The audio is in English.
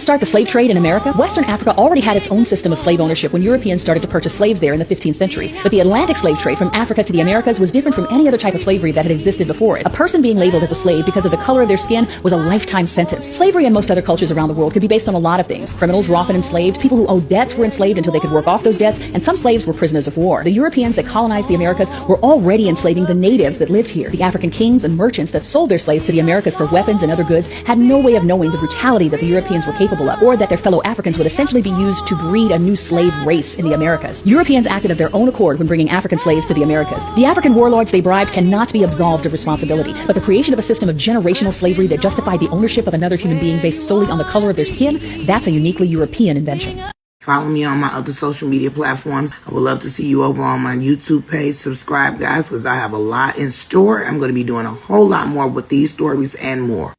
start the slave trade in America? Western Africa already had its own system of slave ownership when Europeans started to purchase slaves there in the 15th century. But the Atlantic slave trade from Africa to the Americas was different from any other type of slavery that had existed before it. A person being labeled as a slave because of the color of their skin was a lifetime sentence. Slavery in most other cultures around the world could be based on a lot of things. Criminals were often enslaved, people who owed debts were enslaved until they could work off those debts, and some slaves were prisoners of war. The Europeans that colonized the Americas were already enslaving the natives that lived here. The African kings and merchants that sold their slaves to the Americas for weapons and other goods had no way of knowing the brutality that the Europeans were capable of, or that their fellow Africans would essentially be used to breed a new slave race in the Americas. Europeans acted of their own accord when bringing African slaves to the Americas. The African warlords they bribed cannot be absolved of responsibility, but the creation of a system of generational slavery that justified the ownership of another human being based solely on the color of their skin, that's a uniquely European invention. Follow me on my other social media platforms. I would love to see you over on my YouTube page. Subscribe, guys, because I have a lot in store. I'm going to be doing a whole lot more with these stories and more.